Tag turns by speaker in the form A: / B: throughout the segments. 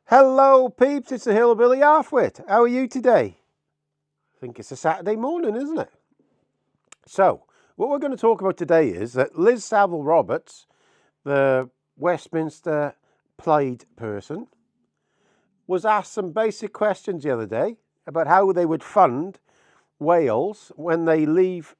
A: Hello peeps, it's the Hillbilly Halfwit. How are you today? I think it's a Saturday morning, isn't it? So, what we're going to talk about today is that Liz Saville Roberts, the Westminster Plaid person, was asked some basic questions the other day about how they would fund Wales when they leave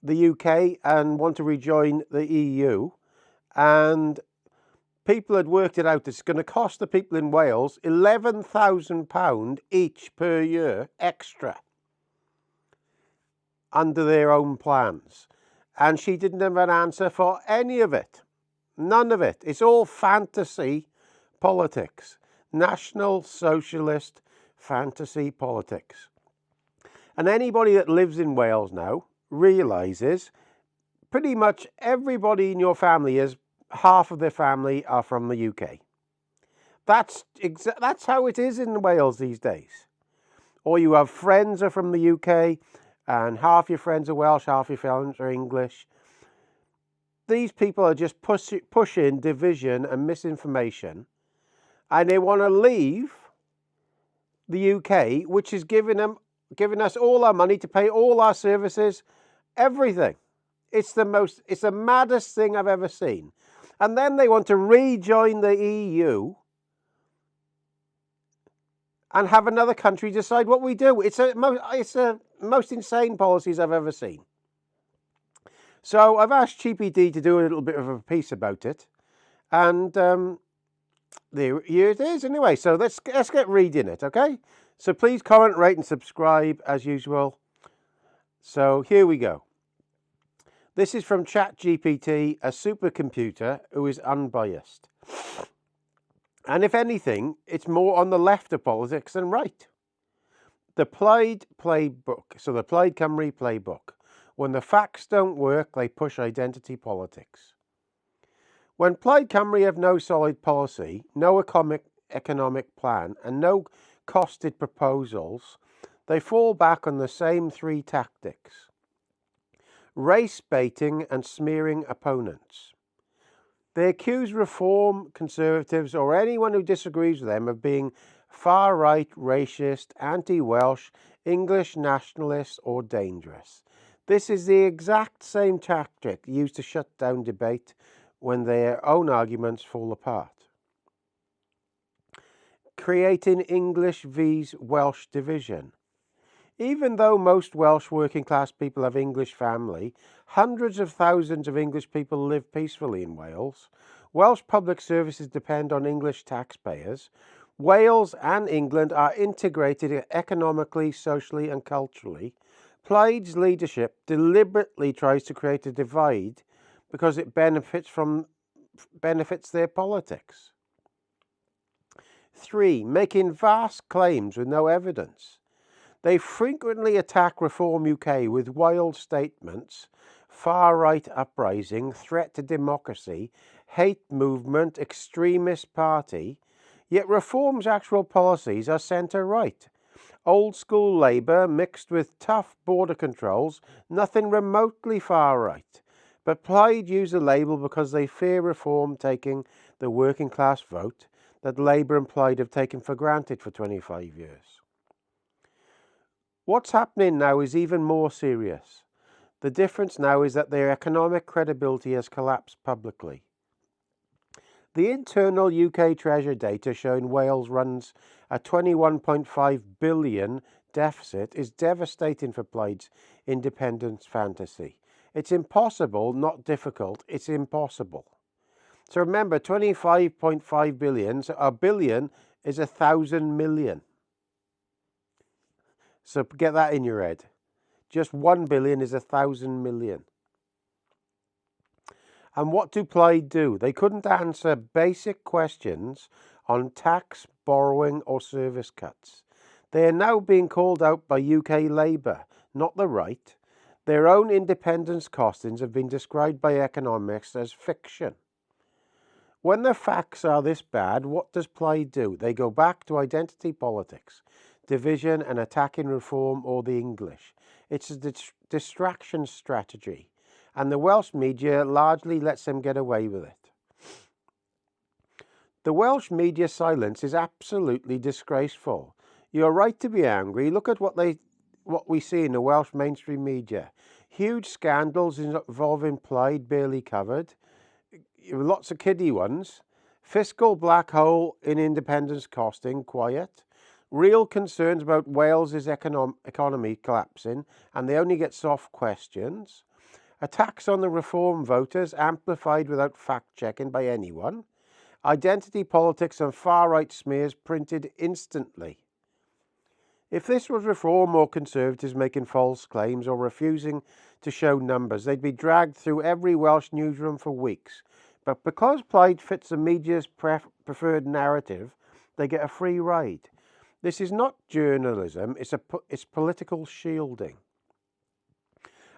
A: the UK and want to rejoin the EU. And people had worked it out. It's going to cost the people in Wales £11,000 each per year extra under their own plans. And she didn't have an answer for any of it. None of it. It's all fantasy politics. National Socialist fantasy politics. And anybody that lives in Wales now realises pretty much everybody in your family is half of their family are from the UK. That's how it is in Wales these days. Or you have friends are from the UK and half your friends are Welsh, half your friends are English. These people are just pushing division and misinformation, and they want to leave the UK, which is giving us all our money to pay all our services, everything. It's the maddest thing I've ever seen. And then they want to rejoin the EU and have another country decide what we do. It's the most insane policies I've ever seen. So I've asked GPT to do a little bit of a piece about it. And here it is anyway. So let's get reading it, okay? So please comment, rate and subscribe as usual. So here we go. This is from ChatGPT, a supercomputer who is unbiased. And if anything, it's more on the left of politics than right. The Plaid playbook, so the Plaid Cymru playbook. When the facts don't work, they push identity politics. When Plaid Cymru have no solid policy, no economic plan, and no costed proposals, they fall back on the same three tactics. Race baiting and smearing opponents. They accuse Reform, Conservatives or anyone who disagrees with them of being far-right, racist, anti-Welsh, English nationalists or dangerous. This is the exact same tactic used to shut down debate when their own arguments fall apart. Creating English vs Welsh division. Even though most Welsh working class people have English family, hundreds of thousands of English people live peacefully in Wales. Welsh public services depend on English taxpayers. Wales and England are integrated economically, socially and culturally. Plaid's leadership deliberately tries to create a divide because it benefits their politics. 3. Making vast claims with no evidence. They frequently attack Reform UK with wild statements, far-right uprising, threat to democracy, hate movement, extremist party, yet Reform's actual policies are centre-right. Old-school Labour mixed with tough border controls, nothing remotely far-right. But Plaid use the label because they fear Reform taking the working class vote that Labour and Plaid have taken for granted for 25 years. What's happening now is even more serious. The difference now is that their economic credibility has collapsed publicly. The internal UK Treasury data showing Wales runs a £21.5 billion deficit is devastating for Plaid's independence fantasy. It's impossible, not difficult, it's impossible. So remember, 25.5 billion, so a billion is 1,000 million. So get that in your head. Just 1 billion is 1,000 million. And what do Plaid do? They couldn't answer basic questions on tax, borrowing or service cuts. They are now being called out by UK Labour, not the right. Their own independence costings have been described by economists as fiction. When the facts are this bad, what does Plaid do? They go back to identity politics, division and attacking Reform or the English. It's a distraction strategy, and the Welsh media largely lets them get away with it. The Welsh media silence is absolutely disgraceful. You're right to be angry. Look at what we see in the Welsh mainstream media. Huge scandals involving Plaid barely covered. Lots of kiddie ones. Fiscal black hole in independence costing, quiet. Real concerns about Wales's economy collapsing, and they only get soft questions. Attacks on the Reform voters, amplified without fact-checking by anyone. Identity politics and far-right smears printed instantly. If this was Reform or Conservatives making false claims or refusing to show numbers, they'd be dragged through every Welsh newsroom for weeks. But because Plaid fits the media's preferred narrative, they get a free ride. This is not journalism, it's political shielding.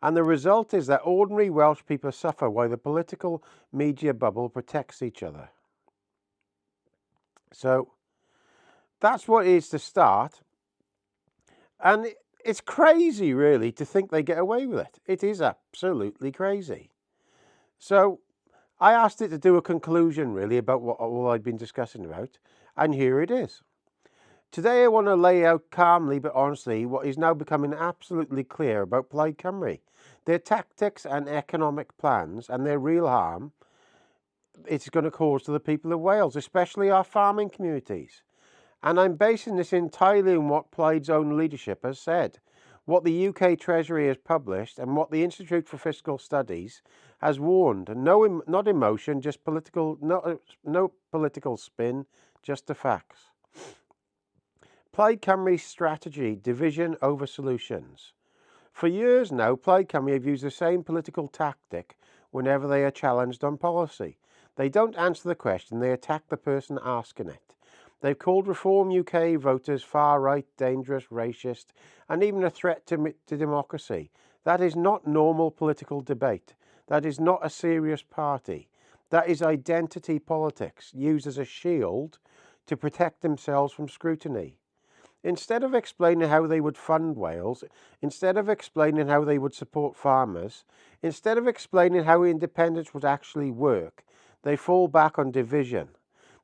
A: And the result is that ordinary Welsh people suffer while the political media bubble protects each other. So that's what it is to start. And it's crazy, really, to think they get away with it. It is absolutely crazy. So I asked it to do a conclusion, really, about what all I'd been discussing about. And here it is. Today I want to lay out calmly but honestly what is now becoming absolutely clear about Plaid Cymru, their tactics and economic plans, and their real harm it's going to cause to the people of Wales, especially our farming communities. And I'm basing this entirely on what Plaid's own leadership has said, what the UK Treasury has published, and what the Institute for Fiscal Studies has warned. Not emotion, just no political spin, just the facts. Plaid Cymru's strategy, division over solutions. For years now, Plaid Cymru have used the same political tactic whenever they are challenged on policy. They don't answer the question, they attack the person asking it. They've called Reform UK voters far-right, dangerous, racist, and even a threat to democracy. That is not normal political debate. That is not a serious party. That is identity politics, used as a shield to protect themselves from scrutiny. Instead of explaining how they would fund Wales, instead of explaining how they would support farmers, instead of explaining how independence would actually work, they fall back on division.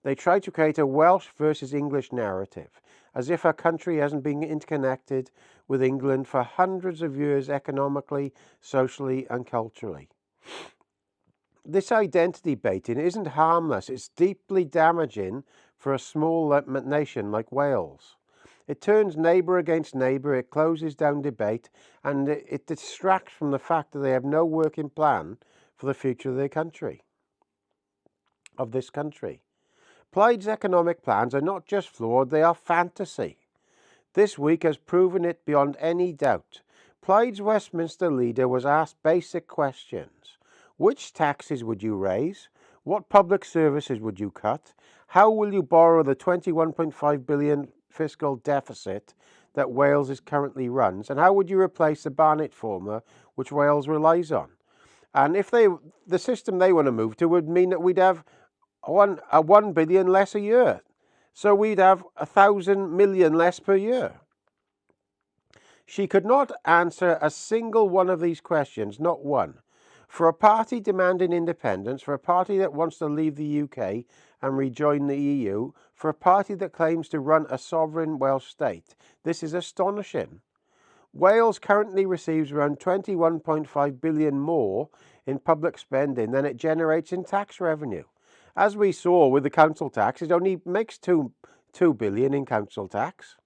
A: They try to create a Welsh versus English narrative, as if our country hasn't been interconnected with England for hundreds of years economically, socially and culturally. This identity baiting isn't harmless, it's deeply damaging for a small nation like Wales. It turns neighbour against neighbour, it closes down debate, and it distracts from the fact that they have no working plan for the future of their country, of this country. Plaid's economic plans are not just flawed, they are fantasy. This week has proven it beyond any doubt. Plaid's Westminster leader was asked basic questions. Which taxes would you raise? What public services would you cut? How will you borrow the 21.5 billion fiscal deficit that Wales currently runs? And how would you replace the Barnett Formula, which Wales relies on? And if the system they want to move to would mean that we'd have 1 billion less a year. So we'd have 1,000 million less per year. She could not answer a single one of these questions, not one. For a party demanding independence, for a party that wants to leave the UK and rejoin the EU, for a party that claims to run a sovereign Welsh state, this is astonishing. Wales currently receives around 21.5 billion more in public spending than it generates in tax revenue. As we saw with the council tax, it only makes 2 billion in council tax.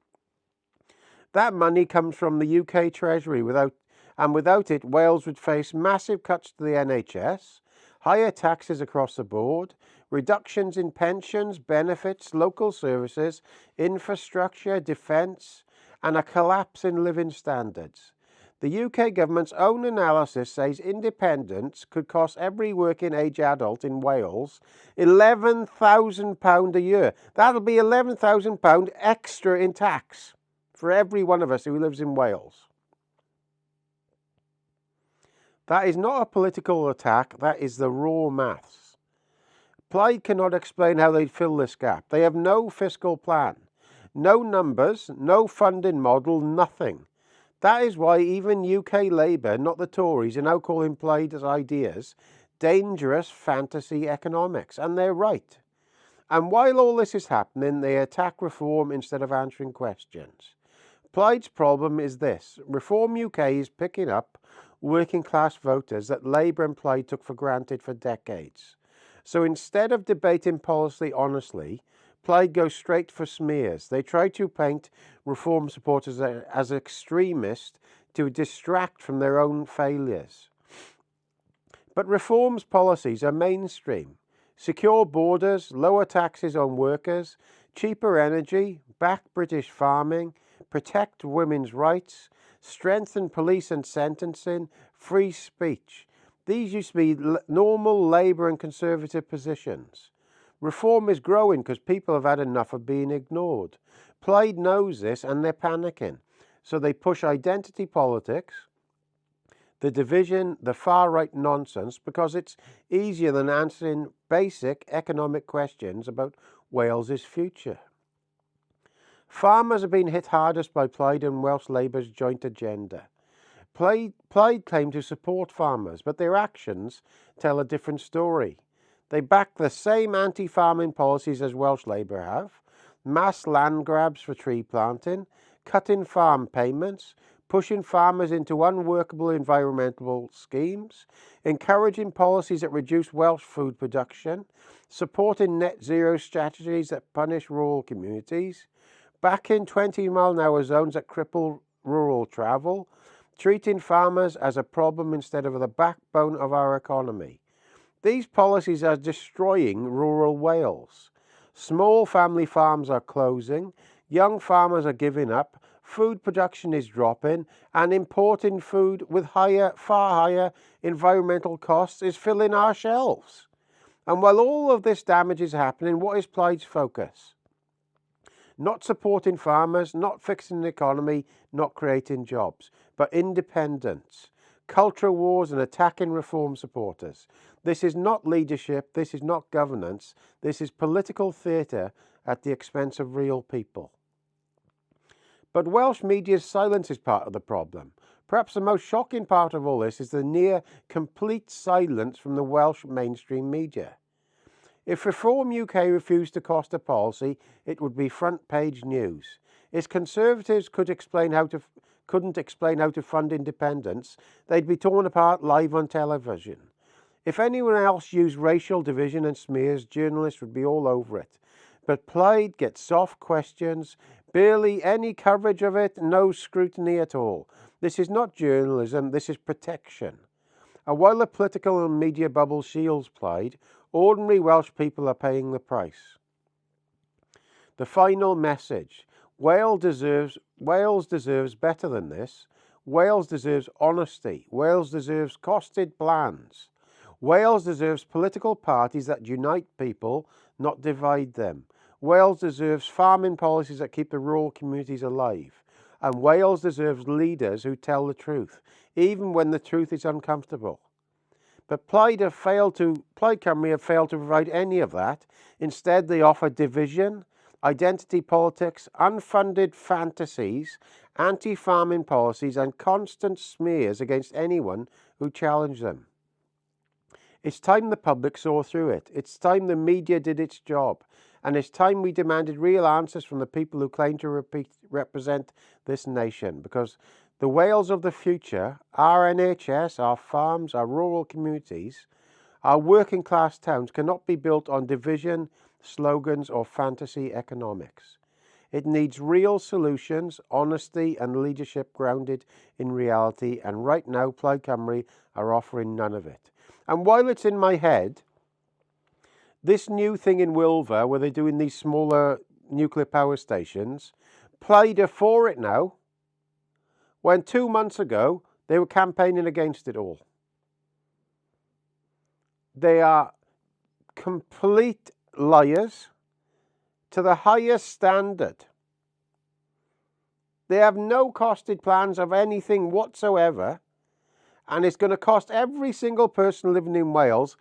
A: That money comes from the UK Treasury, without it, Wales would face massive cuts to the NHS, higher taxes across the board, reductions in pensions, benefits, local services, infrastructure, defence, and a collapse in living standards. The UK government's own analysis says independence could cost every working age adult in Wales £11,000 a year. That'll be £11,000 extra in tax for every one of us who lives in Wales. That is not a political attack, that is the raw maths. Plaid cannot explain how they'd fill this gap. They have no fiscal plan, no numbers, no funding model, nothing. That is why even UK Labour, not the Tories, are now calling Plaid's ideas dangerous fantasy economics. And they're right. And while all this is happening, they attack reform instead of answering questions. Plaid's problem is this: Reform UK is picking up working class voters that Labour and Plaid took for granted for decades. So instead of debating policy honestly, Plaid goes straight for smears. They try to paint reform supporters as extremists to distract from their own failures. But reform's policies are mainstream. Secure borders, lower taxes on workers, cheaper energy, back British farming, protect women's rights, strengthen police and sentencing, free speech. These used to be normal Labour and Conservative positions. Reform is growing because people have had enough of being ignored. Plaid knows this and they're panicking. So they push identity politics, the division, the far-right nonsense, because it's easier than answering basic economic questions about Wales's future. Farmers have been hit hardest by Plaid and Welsh Labour's joint agenda. Plaid claim to support farmers, but their actions tell a different story. They back the same anti-farming policies as Welsh Labour have: mass land grabs for tree planting, cutting farm payments, pushing farmers into unworkable environmental schemes, encouraging policies that reduce Welsh food production, supporting net zero strategies that punish rural communities, backing 20-mile-an-hour zones that cripple rural travel, treating farmers as a problem instead of the backbone of our economy. These policies are destroying rural Wales. Small family farms are closing, young farmers are giving up, food production is dropping, and importing food with far higher environmental costs is filling our shelves. And while all of this damage is happening, what is Plaid's focus? Not supporting farmers, not fixing the economy, not creating jobs, but independence, cultural wars and attacking reform supporters. This is not leadership, this is not governance, this is political theatre at the expense of real people. But Welsh media's silence is part of the problem. Perhaps the most shocking part of all this is the near complete silence from the Welsh mainstream media. If Reform UK refused to cost a policy, it would be front page news. If Conservatives couldn't explain how to fund independence, they'd be torn apart live on television. If anyone else used racial division and smears, journalists would be all over it. But Plaid gets soft questions, barely any coverage of it, no scrutiny at all. This is not journalism, this is protection. And while the political and media bubble shields Plaid, ordinary Welsh people are paying the price. The final message: Wales deserves better than this. Wales deserves honesty. Wales deserves costed plans. Wales deserves political parties that unite people, not divide them. Wales deserves farming policies that keep the rural communities alive. And Wales deserves leaders who tell the truth, even when the truth is uncomfortable. But Plaid Cymru have failed to provide any of that. Instead, they offer division, identity politics, unfunded fantasies, anti-farming policies, and constant smears against anyone who challenge them. It's time the public saw through it. It's time the media did its job. And it's time we demanded real answers from the people who claim to represent this nation. Because the Wales of the future, our NHS, our farms, our rural communities, our working class towns cannot be built on division, slogans, or fantasy economics. It needs real solutions, honesty, and leadership grounded in reality. And right now, Plaid Cymru are offering none of it. And while it's in my head, this new thing in Wilver, where they're doing these smaller nuclear power stations, Plaid are for it now, when 2 months ago they were campaigning against it all. They are complete liars to the highest standard. They have no costed plans of anything whatsoever, and it's going to cost every single person living in Wales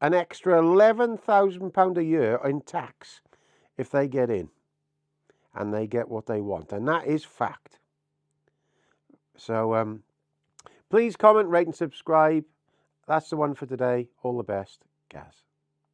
A: an extra £11,000 a year in tax if they get in and they get what they want. And that is fact. So please comment, rate and subscribe. That's the one for today. All the best, Gaz.